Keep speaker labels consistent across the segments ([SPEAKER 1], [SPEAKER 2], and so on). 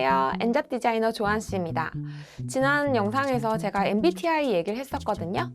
[SPEAKER 1] 안녕하세요. 엔잡 디자이너 조한씨입니다. 지난 영상에서 제가 MBTI 얘기를 했었거든요.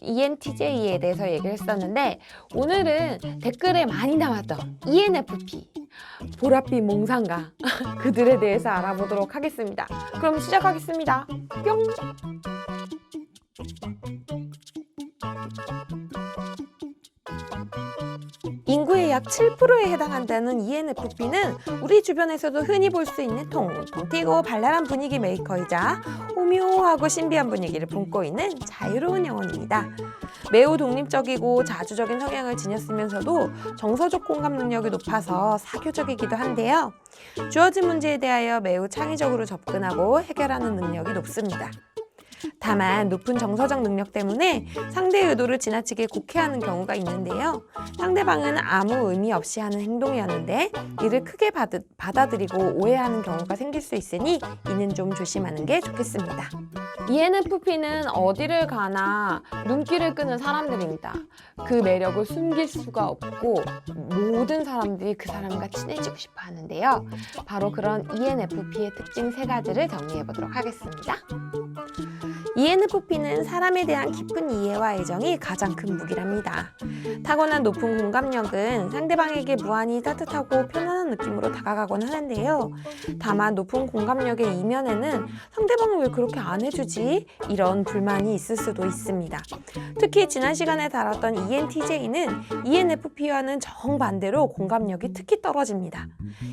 [SPEAKER 1] ENTJ에 대해서 얘기를 했었는데 오늘은 댓글에 많이 나왔던 ENFP, 보랏빛 몽상가 그들에 대해서 알아보도록 하겠습니다. 그럼 시작하겠습니다. 뿅! 인구의 약 7%에 해당한다는 ENFP는 우리 주변에서도 흔히 볼 수 있는 통통 튀고 발랄한 분위기 메이커이자 오묘하고 신비한 분위기를 품고 있는 자유로운 영혼입니다. 매우 독립적이고 자주적인 성향을 지녔으면서도 정서적 공감 능력이 높아서 사교적이기도 한데요. 주어진 문제에 대하여 매우 창의적으로 접근하고 해결하는 능력이 높습니다. 다만 높은 정서적 능력 때문에 상대의 의도를 지나치게 곡해하는 경우가 있는데요. 상대방은 아무 의미 없이 하는 행동이었는데 이를 크게 받아들이고 오해하는 경우가 생길 수 있으니 이는 좀 조심하는 게 좋겠습니다. ENFP는 어디를 가나 눈길을 끄는 사람들입니다. 그 매력을 숨길 수가 없고 모든 사람들이 그 사람과 친해지고 싶어 하는데요. 바로 그런 ENFP의 특징 3가지를 정리해 보도록 하겠습니다. ENFP는 사람에 대한 깊은 이해와 애정이 가장 큰 무기랍니다. 타고난 높은 공감력은 상대방에게 무한히 따뜻하고 편안한 느낌으로 다가가곤 하는데요. 다만 높은 공감력의 이면에는 상대방은 왜 그렇게 안 해주지? 이런 불만이 있을 수도 있습니다. 특히 지난 시간에 다뤘던 ENTJ는 ENFP와는 정반대로 공감력이 특히 떨어집니다.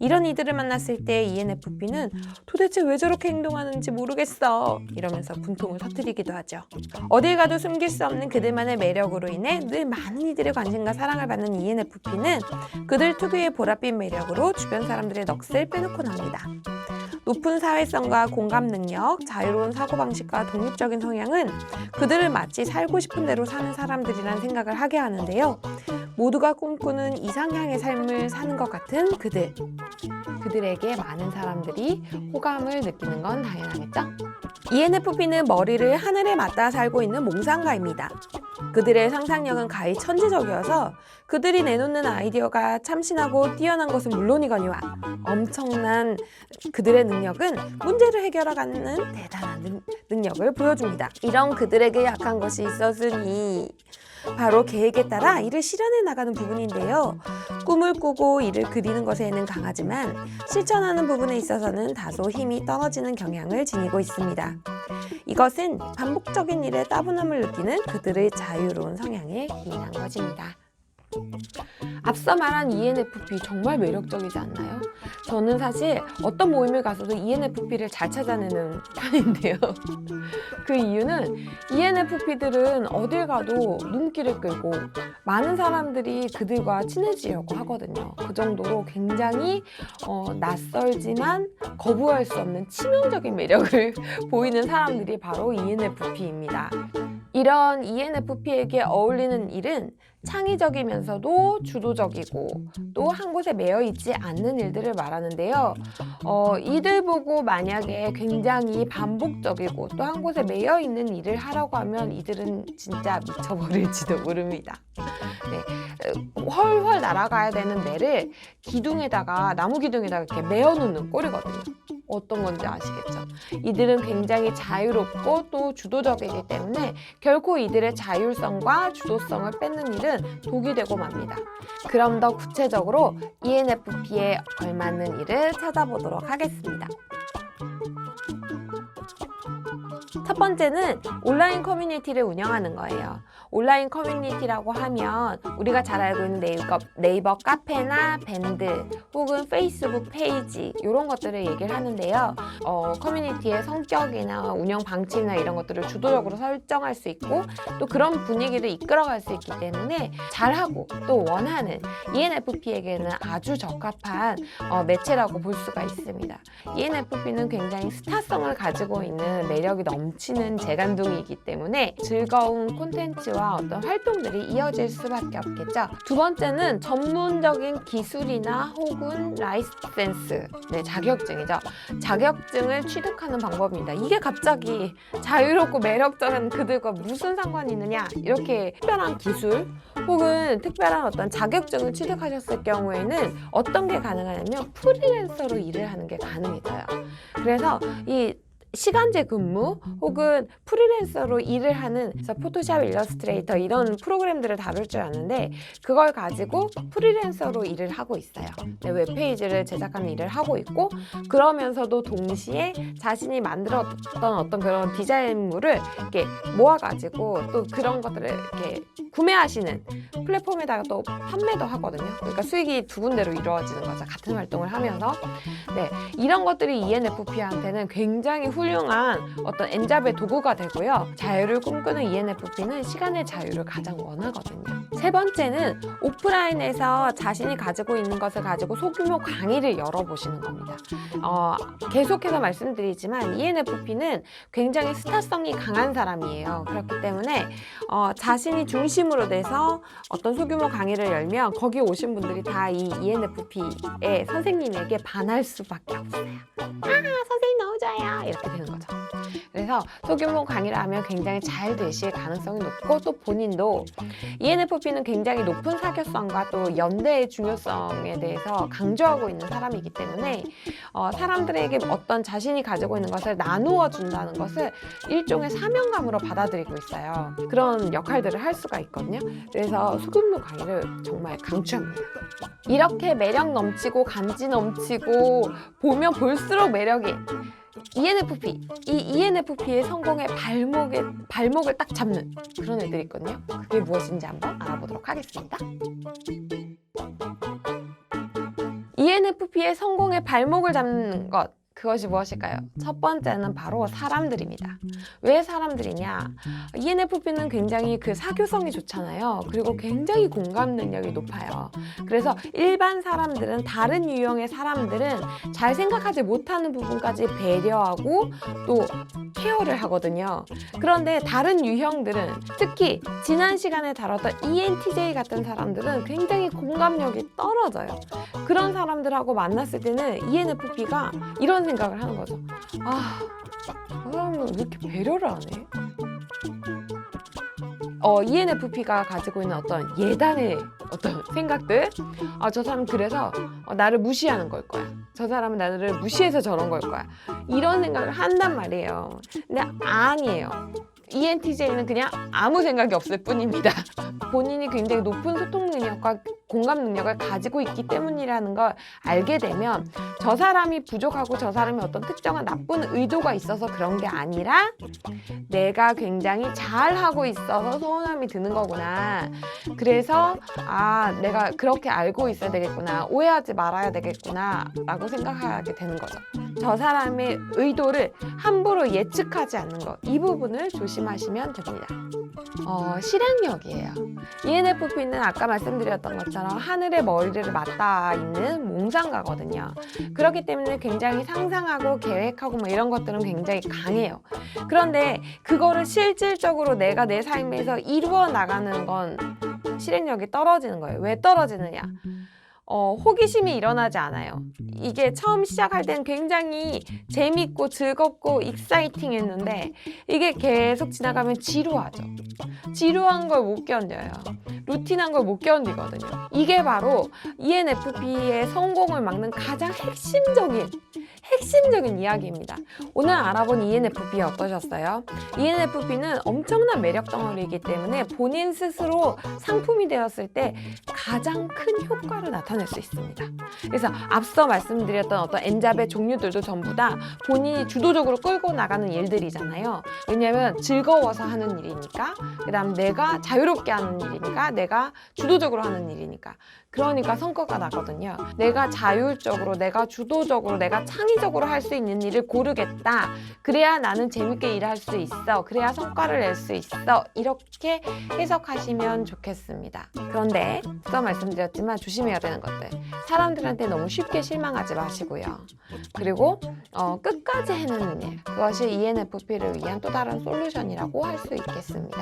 [SPEAKER 1] 이런 이들을 만났을 때 ENFP는 도대체 왜 저렇게 행동하는지 모르겠어 이러면서 분통을 터뜨리기도 하죠. 어딜 가도 숨길 수 없는 그들만의 매력으로 인해 늘 많은 이들의 관심과 사랑을 받는 ENFP는 그들 특유의 보랏빛 매력으로 주변 사람들의 넋을 빼놓곤 합니다. 높은 사회성과 공감 능력, 자유로운 사고방식과 독립적인 성향은 그들을 마치 살고 싶은 대로 사는 사람들이란 생각을 하게 하는데요. 모두가 꿈꾸는 이상향의 삶을 사는 것 같은 그들에게 많은 사람들이 호감을 느끼는 건 당연하겠죠? ENFP는 머리를 하늘에 맞닿아 살고 있는 몽상가입니다. 그들의 상상력은 가히 천재적이어서 그들이 내놓는 아이디어가 참신하고 뛰어난 것은 물론이거니와 엄청난 그들의 능력은 문제를 해결하는 대단한 능력을 보여줍니다. 이런 그들에게 약한 것이 있었으니 바로 계획에 따라 이를 실현해 나가는 부분인데요. 꿈을 꾸고 이를 그리는 것에는 강하지만 실천하는 부분에 있어서는 다소 힘이 떨어지는 경향을 지니고 있습니다. 이것은 반복적인 일에 따분함을 느끼는 그들의 자유로운 성향에 기인한 것입니다. 앞서 말한 ENFP 정말 매력적이지 않나요? 저는 사실 어떤 모임을 가서도 ENFP를 잘 찾아내는 편인데요. 그 이유는 ENFP들은 어딜 가도 눈길을 끌고 많은 사람들이 그들과 친해지려고 하거든요. 그 정도로 굉장히 낯설지만 거부할 수 없는 치명적인 매력을 보이는 사람들이 바로 ENFP입니다. 이런 ENFP에게 어울리는 일은 창의적이면서도 주도적이고 또 한 곳에 매여 있지 않는 일들을 말하는데요. 이들 보고 만약에 굉장히 반복적이고 또 한 곳에 매여 있는 일을 하라고 하면 이들은 진짜 미쳐버릴지도 모릅니다. 네, 훨훨 날아가야 되는 매를 나무 기둥에다가 이렇게 매어놓는 꼴이거든요. 어떤 건지 아시겠죠? 이들은 굉장히 자유롭고 또 주도적이기 때문에 결코 이들의 자율성과 주도성을 뺏는 일은 독이 되고 맙니다. 그럼 더 구체적으로 ENFP에 걸맞는 일을 찾아보도록 하겠습니다. 첫 번째는 온라인 커뮤니티를 운영하는 거예요. 온라인 커뮤니티라고 하면 우리가 잘 알고 있는 네이버 카페나 밴드 혹은 페이스북 페이지 이런 것들을 얘기를 하는데요. 커뮤니티의 성격이나 운영 방침이나 이런 것들을 주도적으로 설정할 수 있고 또 그런 분위기를 이끌어갈 수 있기 때문에 잘하고 또 원하는 ENFP에게는 아주 적합한 매체라고 볼 수가 있습니다. ENFP는 굉장히 스타성을 가지고 있는 매력이 넘치는 재간둥이이기 때문에 즐거운 콘텐츠와 어떤 활동들이 이어질 수밖에 없겠죠. 두 번째는 전문적인 기술이나 혹은 라이센스, 자격증이죠. 자격증을 취득하는 방법입니다. 이게 갑자기 자유롭고 매력적인 그들과 무슨 상관이 있느냐? 이렇게 특별한 기술 혹은 특별한 어떤 자격증을 취득하셨을 경우에는 어떤 게 가능하냐면 프리랜서로 일을 하는 게 가능해져요. 그래서 이 시간제 근무 혹은 프리랜서로 일을 하는, 그래서 포토샵, 일러스트레이터 이런 프로그램들을 다룰 줄 아는데 그걸 가지고 프리랜서로 일을 하고 있어요. 네, 웹페이지를 제작하는 일을 하고 있고, 그러면서도 동시에 자신이 만들었던 어떤 그런 디자인물을 이렇게 모아가지고 또 그런 것들을 이렇게 구매하시는 플랫폼에다가 또 판매도 하거든요. 그러니까 수익이 두 군데로 이루어지는 거죠. 같은 활동을 하면서. 네, 이런 것들이 ENFP한테는 굉장히 훌륭한 어떤 엔잡의 도구가 되고요. 자유를 꿈꾸는 ENFP는 시간의 자유를 가장 원하거든요. 세 번째는 오프라인에서 자신이 가지고 있는 것을 가지고 소규모 강의를 열어보시는 겁니다. 계속해서 말씀드리지만 ENFP는 굉장히 스타성이 강한 사람이에요. 그렇기 때문에 자신이 중심으로 돼서 어떤 소규모 강의를 열면 거기 오신 분들이 다 이 ENFP의 선생님에게 반할 수밖에 없어요. 선생님 너무 좋아요, 이렇게 되는 거죠. 그래서 소규모 강의를 하면 굉장히 잘 되실 가능성이 높고, 또 본인도 ENFP는 굉장히 높은 사교성과 또 연대의 중요성에 대해서 강조하고 있는 사람이기 때문에 사람들에게 어떤 자신이 가지고 있는 것을 나누어 준다는 것을 일종의 사명감으로 받아들이고 있어요. 그런 역할들을 할 수가 있거든요. 그래서 소규모 강의를 정말 강추합니다. 이렇게 매력 넘치고 간지 넘치고 보면 볼수록 매력이 ENFP, 이 ENFP의 성공의 발목을 딱 잡는 그런 애들이 있거든요. 그게 무엇인지 한번 알아보도록 하겠습니다. ENFP의 성공의 발목을 잡는 것, 그것이 무엇일까요? 첫 번째는 바로 사람들입니다. 왜 사람들이냐? ENFP는 굉장히 그 사교성이 좋잖아요. 그리고 굉장히 공감 능력이 높아요. 그래서 일반 사람들은, 다른 유형의 사람들은 잘 생각하지 못하는 부분까지 배려하고 또 케어를 하거든요. 그런데 다른 유형들은, 특히 지난 시간에 다뤘던 ENTJ 같은 사람들은 굉장히 공감력이 떨어져요. 그런 사람들하고 만났을 때는 ENFP가 이런 생각을 하는 거죠. 그 사람은 왜 이렇게 배려를 안 해? ENFP가 가지고 있는 어떤 예단의 어떤 생각들, 저 사람은 그래서 나를 무시하는 걸 거야. 저 사람은 나를 무시해서 저런 걸 거야. 이런 생각을 한단 말이에요. 근데 아니에요. ENTJ는 그냥 아무 생각이 없을 뿐입니다. 본인이 굉장히 높은 소통 능력과 공감 능력을 가지고 있기 때문이라는 걸 알게 되면, 저 사람이 부족하고 저 사람이 어떤 특정한 나쁜 의도가 있어서 그런 게 아니라 내가 굉장히 잘하고 있어서 서운함이 드는 거구나. 그래서 내가 그렇게 알고 있어야 되겠구나, 오해하지 말아야 되겠구나 라고 생각하게 되는 거죠. 저 사람의 의도를 함부로 예측하지 않는 것, 이 부분을 조심하시면 됩니다. 실행력이에요. ENFP는 아까 말씀드렸던 것처럼 하늘의 머리를 맞닿아 있는 몽상가거든요. 그렇기 때문에 굉장히 상상하고 계획하고 뭐 이런 것들은 굉장히 강해요. 그런데 그거를 실질적으로 내가 내 삶에서 이루어 나가는 건 실행력이 떨어지는 거예요. 왜 떨어지느냐? 호기심이 일어나지 않아요. 이게 처음 시작할 때는 굉장히 재밌고 즐겁고 익사이팅했는데 이게 계속 지나가면 지루하죠. 지루한 걸 못 견뎌요. 루틴한 걸 못 견디거든요. 이게 바로 ENFP의 성공을 막는 가장 핵심적인 이야기입니다. 오늘 알아본 ENFP 어떠셨어요? ENFP는 엄청난 매력 덩어리이기 때문에 본인 스스로 상품이 되었을 때 가장 큰 효과를 나타낼 수 있습니다. 그래서 앞서 말씀드렸던 어떤 엔잡의 종류들도 전부 다 본인이 주도적으로 끌고 나가는 일들이잖아요. 왜냐하면 즐거워서 하는 일이니까, 그 다음 내가 자유롭게 하는 일이니까, 내가 주도적으로 하는 일이니까. 그러니까 성과가 나거든요. 내가 자율적으로, 내가 주도적으로, 내가 창의적으로 할 수 있는 일을 고르겠다. 그래야 나는 재밌게 일할 수 있어. 그래야 성과를 낼 수 있어. 이렇게 해석하시면 좋겠습니다. 그런데 또 말씀드렸지만 조심해야 되는 것들. 사람들한테 너무 쉽게 실망하지 마시고요. 그리고 끝까지 해내는 일. 그것이 ENFP를 위한 또 다른 솔루션이라고 할 수 있겠습니다.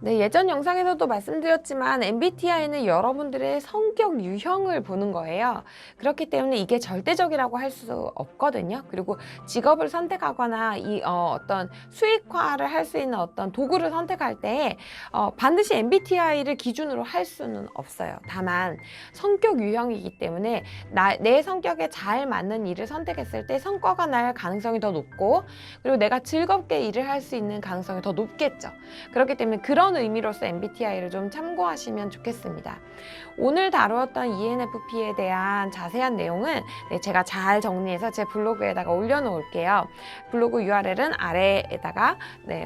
[SPEAKER 1] 네, 예전 영상에서도 말씀드렸지만 MBTI는 여러분들의 성격 유형을 보는 거예요. 그렇기 때문에 이게 절대적이라고 할 수 없거든요. 그리고 직업을 선택하거나 어떤 수익화를 할 수 있는 어떤 도구를 선택할 때 반드시 MBTI를 기준으로 할 수는 없어요. 다만 성격 유형이기 때문에 내 성격에 잘 맞는 일을 선택했을 때 성과가 날 가능성이 더 높고, 그리고 내가 즐겁게 일을 할 수 있는 가능성이 더 높겠죠. 그렇기 때문에 그런 의미로서 MBTI를 좀 참고하시면 좋겠습니다. 오늘 다루었던 ENFP에 대한 자세한 내용은 제가 잘 정리해서 제 블로그에다가 올려놓을게요. 블로그 URL은 아래에다가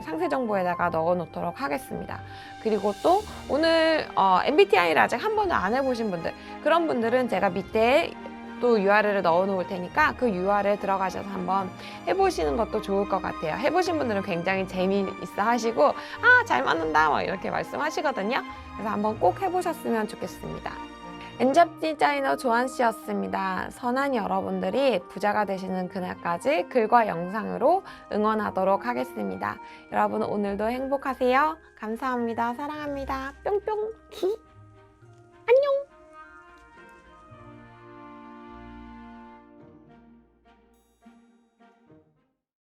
[SPEAKER 1] 상세 정보에다가 넣어놓도록 하겠습니다. 그리고 또 오늘 MBTI를 아직 한 번도 안 해보신 분들, 그런 분들은 제가 밑에 또 URL을 넣어 놓을 테니까 그 URL 들어가셔서 한번 해보시는 것도 좋을 것 같아요. 해보신 분들은 굉장히 재미있어 하시고 잘 맞는다 막 이렇게 말씀하시거든요. 그래서 한번 꼭 해보셨으면 좋겠습니다. 엔잡 디자이너 조한 씨였습니다. 선한 여러분들이 부자가 되시는 그날까지 글과 영상으로 응원하도록 하겠습니다. 여러분 오늘도 행복하세요. 감사합니다. 사랑합니다. 뿅뿅.